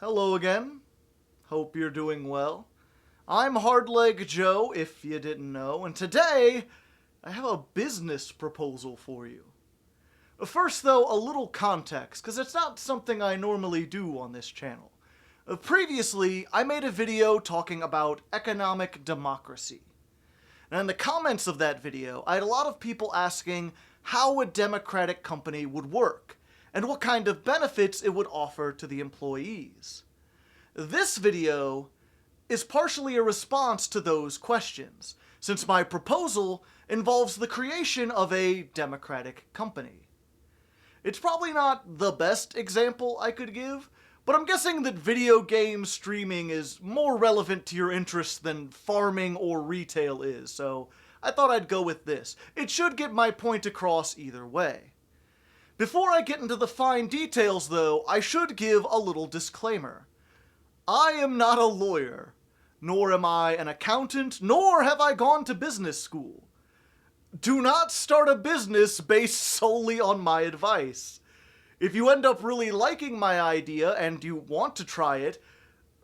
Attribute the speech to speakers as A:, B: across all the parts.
A: Hello again. Hope you're doing well. I'm Hardleg Joe, if you didn't know, and today I have a business proposal for you. First, though, a little context, because it's not something I normally do on this channel. Previously, I made a video talking about economic democracy. And in the comments of that video, I had a lot of people asking how a democratic company would work, and what kind of benefits it would offer to the employees. This video is partially a response to those questions, since my proposal involves the creation of a democratic company. It's probably not the best example I could give, but I'm guessing that video game streaming is more relevant to your interests than farming or retail is, so I thought I'd go with this. It should get my point across either way. Before I get into the fine details, though, I should give a little disclaimer. I am not a lawyer, nor am I an accountant, nor have I gone to business school. Do not start a business based solely on my advice. If you end up really liking my idea and you want to try it,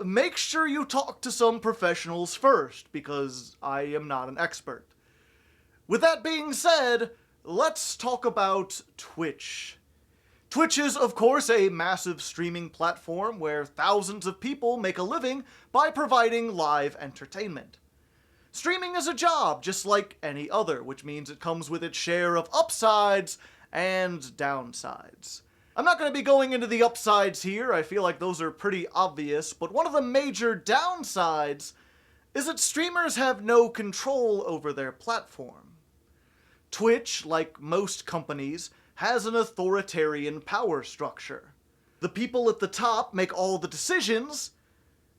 A: make sure you talk to some professionals first, because I am not an expert. With that being said, let's talk about Twitch. Twitch is, of course, a massive streaming platform where thousands of people make a living by providing live entertainment. Streaming is a job just like any other, which means it comes with its share of upsides and downsides. I'm not going to be going into the upsides here, I feel like those are pretty obvious, but one of the major downsides is that streamers have no control over their platform. Twitch, like most companies, has an authoritarian power structure. The people at the top make all the decisions,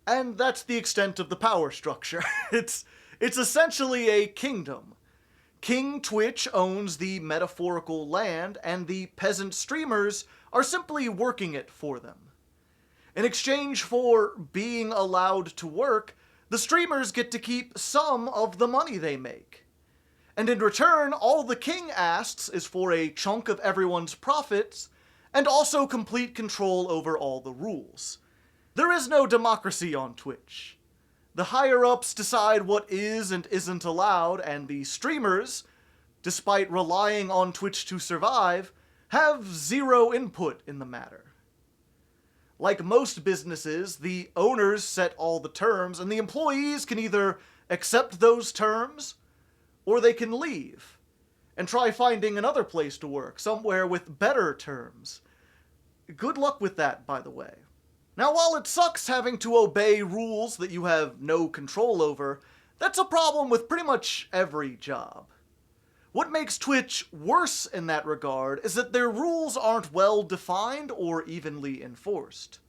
A: and that's the extent of the power structure. It's essentially a kingdom. King Twitch owns the metaphorical land, and the peasant streamers are simply working it for them. In exchange for being allowed to work, the streamers get to keep some of the money they make. And in return, all the king asks is for a chunk of everyone's profits, and also complete control over all the rules. There is no democracy on Twitch. The higher-ups decide what is and isn't allowed, and the streamers, despite relying on Twitch to survive, have zero input in the matter. Like most businesses, the owners set all the terms, and the employees can either accept those terms, or they can leave and try finding another place to work, somewhere with better terms. Good luck with that, by the way. Now, while it sucks having to obey rules that you have no control over, that's a problem with pretty much every job. What makes Twitch worse in that regard is that their rules aren't well defined or evenly enforced.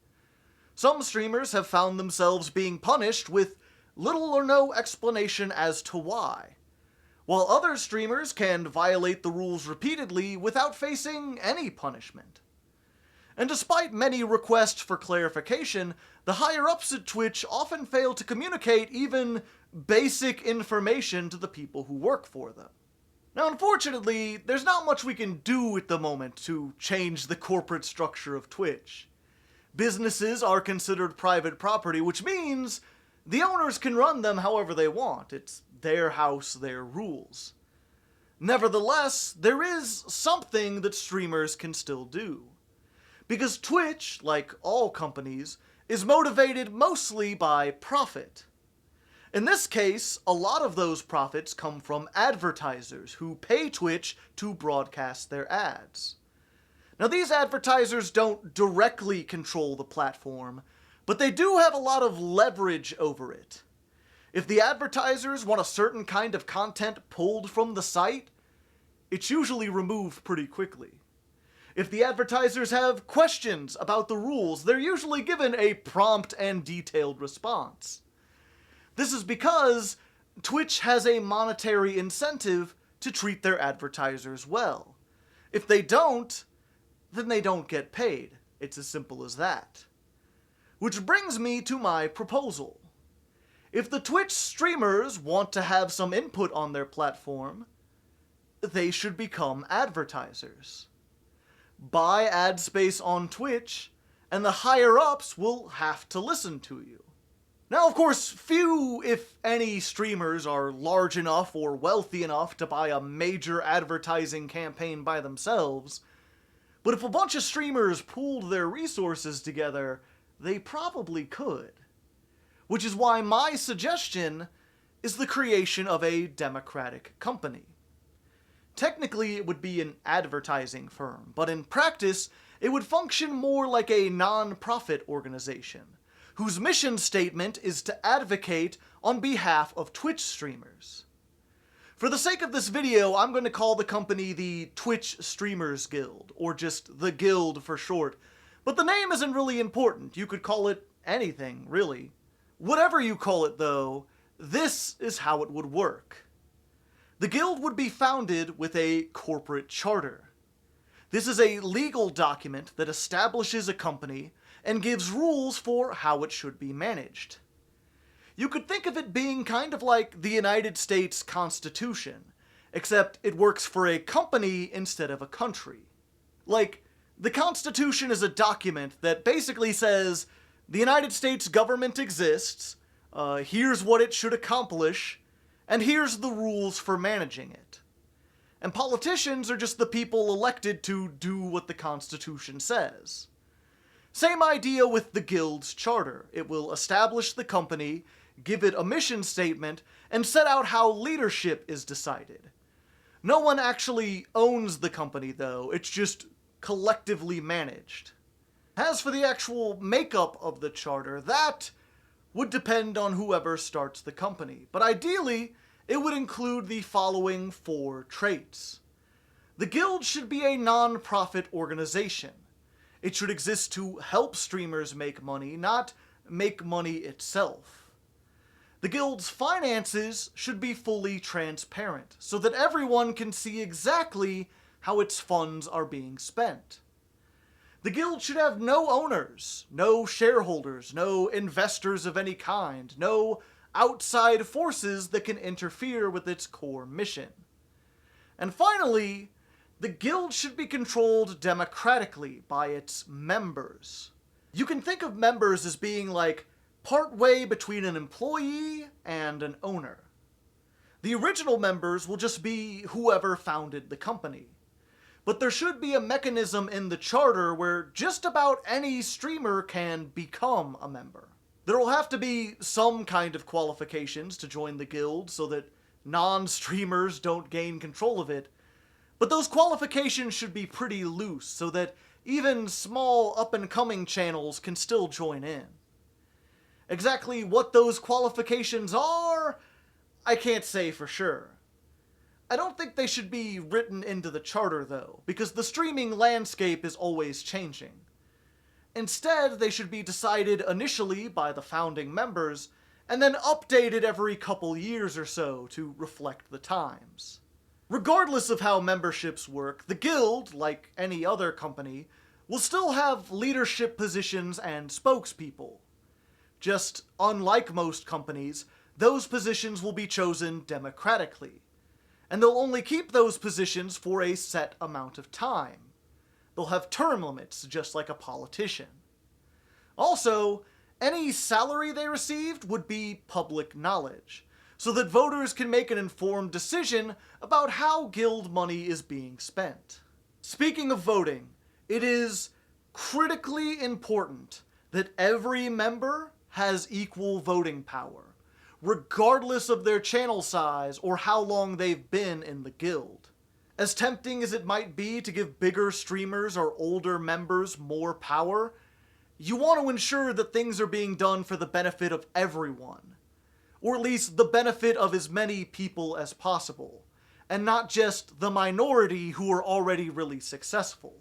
A: Some streamers have found themselves being punished with little or no explanation as to why, while other streamers can violate the rules repeatedly without facing any punishment. And despite many requests for clarification, the higher-ups at Twitch often fail to communicate even basic information to the people who work for them. Now, unfortunately, there's not much we can do at the moment to change the corporate structure of Twitch. Businesses are considered private property, which means the owners can run them however they want. It's their house, their rules. Nevertheless, there is something that streamers can still do. Because Twitch, like all companies, is motivated mostly by profit. In this case, a lot of those profits come from advertisers who pay Twitch to broadcast their ads. Now, these advertisers don't directly control the platform, but they do have a lot of leverage over it. If the advertisers want a certain kind of content pulled from the site, it's usually removed pretty quickly. If the advertisers have questions about the rules, they're usually given a prompt and detailed response. This is because Twitch has a monetary incentive to treat their advertisers well. If they don't, then they don't get paid. It's as simple as that. Which brings me to my proposal. If the Twitch streamers want to have some input on their platform, they should become advertisers. Buy ad space on Twitch, and the higher-ups will have to listen to you. Now, of course, few, if any, streamers are large enough or wealthy enough to buy a major advertising campaign by themselves, but if a bunch of streamers pooled their resources together, they probably could. Which is why my suggestion is the creation of a democratic company. Technically, it would be an advertising firm, but in practice, it would function more like a non-profit organization, whose mission statement is to advocate on behalf of Twitch streamers. For the sake of this video, I'm going to call the company the Twitch Streamers Guild, or just the Guild for short, but the name isn't really important. You could call it anything, really. Whatever you call it, though, this is how it would work. The guild would be founded with a corporate charter. This is a legal document that establishes a company and gives rules for how it should be managed. You could think of it being kind of like the United States Constitution, except it works for a company instead of a country. Like, the Constitution is a document that basically says, the United States government exists, here's what it should accomplish, and here's the rules for managing it. And politicians are just the people elected to do what the Constitution says. Same idea with the Guild's charter. It will establish the company, give it a mission statement, and set out how leadership is decided. No one actually owns the company, though. It's just collectively managed. As for the actual makeup of the charter, that would depend on whoever starts the company. But ideally, it would include the following 4 traits. The guild should be a non-profit organization. It should exist to help streamers make money, not make money itself. The guild's finances should be fully transparent, so that everyone can see exactly how its funds are being spent. The guild should have no owners, no shareholders, no investors of any kind, no outside forces that can interfere with its core mission. And finally, the guild should be controlled democratically by its members. You can think of members as being like partway between an employee and an owner. The original members will just be whoever founded the company. But there should be a mechanism in the charter where just about any streamer can become a member. There will have to be some kind of qualifications to join the guild so that non-streamers don't gain control of it, but those qualifications should be pretty loose so that even small up-and-coming channels can still join in. Exactly what those qualifications are, I can't say for sure. I don't think they should be written into the charter, though, because the streaming landscape is always changing. Instead, they should be decided initially by the founding members, and then updated every couple years or so to reflect the times. Regardless of how memberships work, the guild, like any other company, will still have leadership positions and spokespeople. Just unlike most companies, those positions will be chosen democratically. And they'll only keep those positions for a set amount of time. They'll have term limits, just like a politician. Also, any salary they received would be public knowledge, so that voters can make an informed decision about how guild money is being spent. Speaking of voting, it is critically important that every member has equal voting power, regardless of their channel size or how long they've been in the guild. As tempting as it might be to give bigger streamers or older members more power, you want to ensure that things are being done for the benefit of everyone, or at least the benefit of as many people as possible, and not just the minority who are already really successful.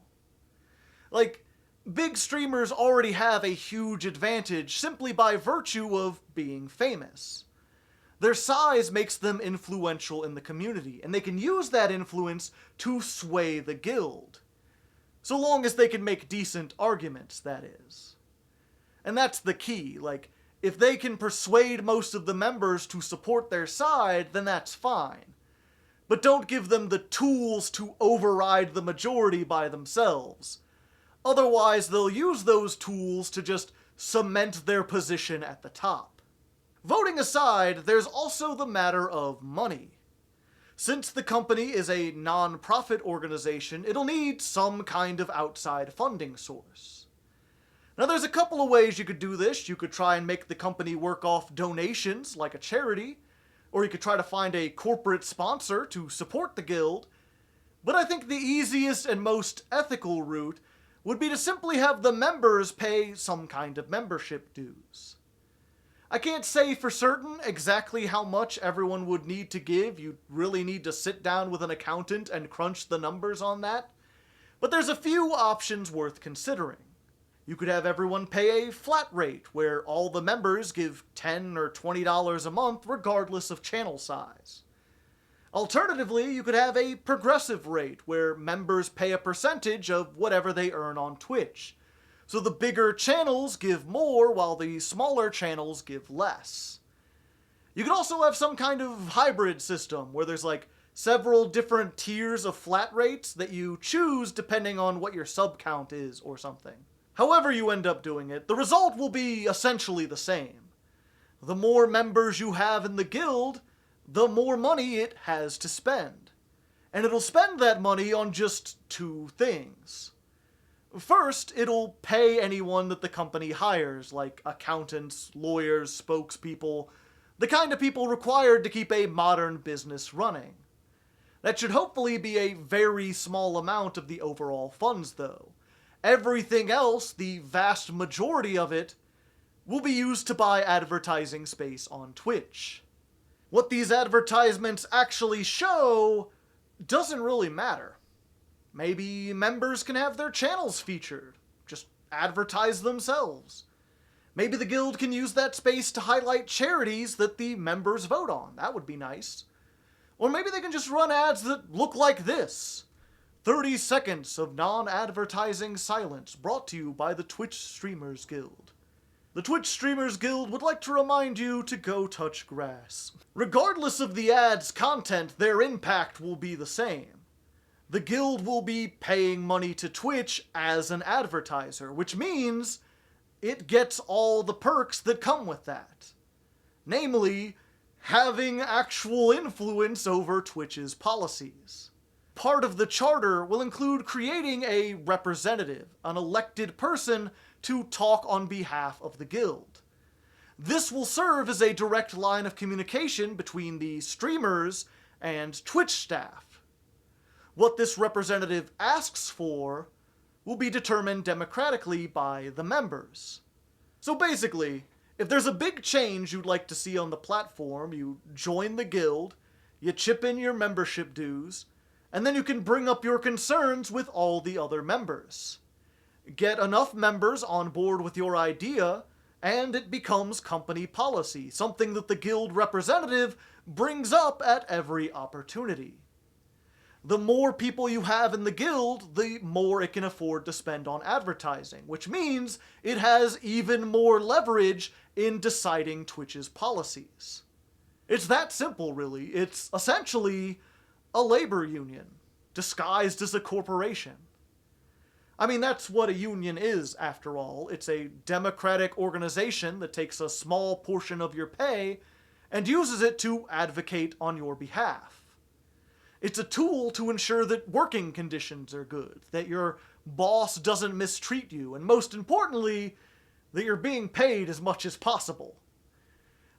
A: Like, big streamers already have a huge advantage simply by virtue of being famous. Their size makes them influential in the community, and they can use that influence to sway the guild. So long as they can make decent arguments, that is. And that's the key. Like, if they can persuade most of the members to support their side, then that's fine. But don't give them the tools to override the majority by themselves. Otherwise, they'll use those tools to just cement their position at the top. Voting aside, there's also the matter of money. Since the company is a non-profit organization, it'll need some kind of outside funding source. Now, there's a couple of ways you could do this. You could try and make the company work off donations, like a charity, or you could try to find a corporate sponsor to support the guild. But I think the easiest and most ethical route would be to simply have the members pay some kind of membership dues. I can't say for certain exactly how much everyone would need to give. You'd really need to sit down with an accountant and crunch the numbers on that. But there's a few options worth considering. You could have everyone pay a flat rate, where all the members give $10 or $20 a month regardless of channel size. Alternatively, you could have a progressive rate, where members pay a percentage of whatever they earn on Twitch. So the bigger channels give more, while the smaller channels give less. You could also have some kind of hybrid system, where there's like several different tiers of flat rates that you choose depending on what your sub count is or something. However you end up doing it, the result will be essentially the same. The more members you have in the guild, the more money it has to spend. And it'll spend that money on just two things. First, it'll pay anyone that the company hires, like accountants, lawyers, spokespeople, the kind of people required to keep a modern business running. That should hopefully be a very small amount of the overall funds, though. Everything else, the vast majority of it, will be used to buy advertising space on Twitch. What these advertisements actually show doesn't really matter. Maybe members can have their channels featured. Just advertise themselves. Maybe the guild can use that space to highlight charities that the members vote on. That would be nice. Or maybe they can just run ads that look like this. 30 seconds of non-advertising silence brought to you by the Twitch Streamers Guild. The Twitch Streamers Guild would like to remind you to go touch grass. Regardless of the ad's content, their impact will be the same. The guild will be paying money to Twitch as an advertiser, which means it gets all the perks that come with that. Namely, having actual influence over Twitch's policies. Part of the charter will include creating a representative, an elected person, to talk on behalf of the guild. This will serve as a direct line of communication between the streamers and Twitch staff. What this representative asks for will be determined democratically by the members. So basically, if there's a big change you'd like to see on the platform, you join the guild, you chip in your membership dues, and then you can bring up your concerns with all the other members. Get enough members on board with your idea, and it becomes company policy, something that the guild representative brings up at every opportunity. The more people you have in the guild, the more it can afford to spend on advertising, which means it has even more leverage in deciding Twitch's policies. It's that simple, really. It's essentially a labor union, disguised as a corporation. I mean, that's what a union is, after all. It's a democratic organization that takes a small portion of your pay and uses it to advocate on your behalf. It's a tool to ensure that working conditions are good, that your boss doesn't mistreat you, and most importantly, that you're being paid as much as possible.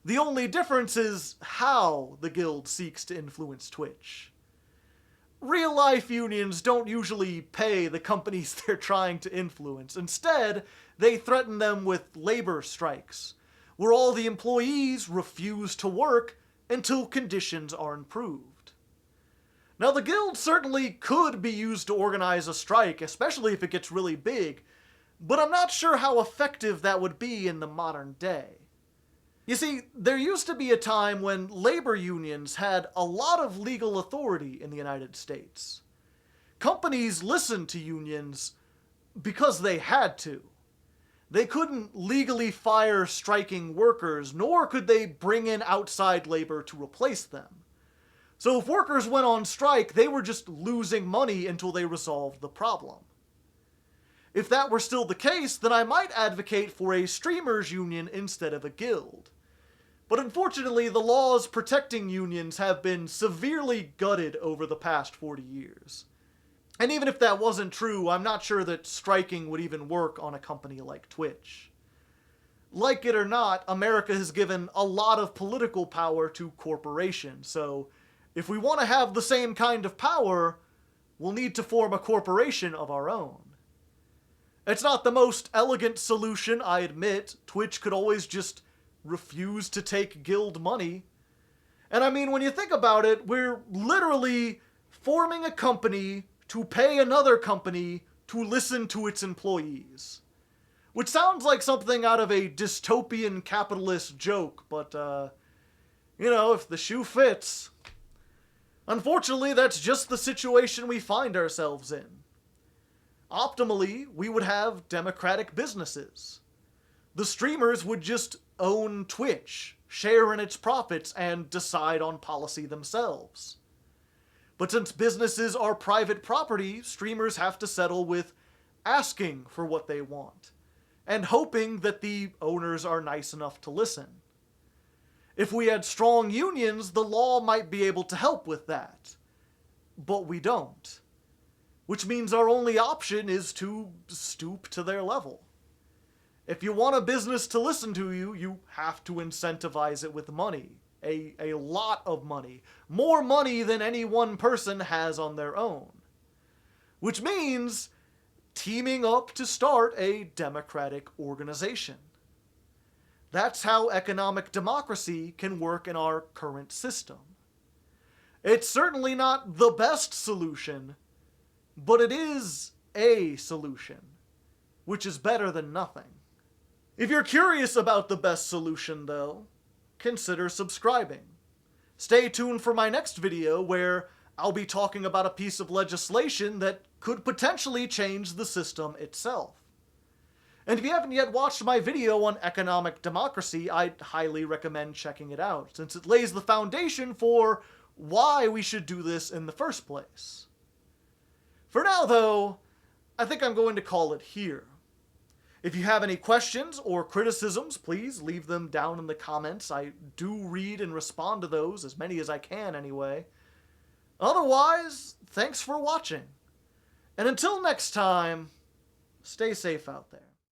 A: The only difference is how the guild seeks to influence Twitch. Real-life unions don't usually pay the companies they're trying to influence. Instead, they threaten them with labor strikes, where all the employees refuse to work until conditions are improved. Now, the guild certainly could be used to organize a strike, especially if it gets really big, but I'm not sure how effective that would be in the modern day. You see, there used to be a time when labor unions had a lot of legal authority in the United States. Companies listened to unions because they had to. They couldn't legally fire striking workers, nor could they bring in outside labor to replace them. So if workers went on strike, they were just losing money until they resolved the problem. If that were still the case, then I might advocate for a streamers union instead of a guild. But unfortunately, the laws protecting unions have been severely gutted over the past 40 years. And even if that wasn't true, I'm not sure that striking would even work on a company like Twitch. Like it or not, America has given a lot of political power to corporations, so if we want to have the same kind of power, we'll need to form a corporation of our own. It's not the most elegant solution, I admit. Twitch could always just refuse to take guild money. And I mean, when you think about it, we're literally forming a company to pay another company to listen to its employees. Which sounds like something out of a dystopian capitalist joke, but, if the shoe fits. Unfortunately, that's just the situation we find ourselves in. Optimally, we would have democratic businesses. The streamers would just own Twitch, share in its profits, and decide on policy themselves. But since businesses are private property, streamers have to settle with asking for what they want, and hoping that the owners are nice enough to listen. If we had strong unions, the law might be able to help with that. But we don't. Which means our only option is to stoop to their level. If you want a business to listen to you, you have to incentivize it with money. A lot of money. More money than any one person has on their own. Which means teaming up to start a democratic organization. That's how economic democracy can work in our current system. It's certainly not the best solution, but it is a solution, which is better than nothing. If you're curious about the best solution, though, consider subscribing. Stay tuned for my next video where I'll be talking about a piece of legislation that could potentially change the system itself. And if you haven't yet watched my video on economic democracy, I'd highly recommend checking it out, since it lays the foundation for why we should do this in the first place. For now, though, I think I'm going to call it here. If you have any questions or criticisms, please leave them down in the comments. I do read and respond to those, as many as I can anyway. Otherwise, thanks for watching. And until next time, stay safe out there.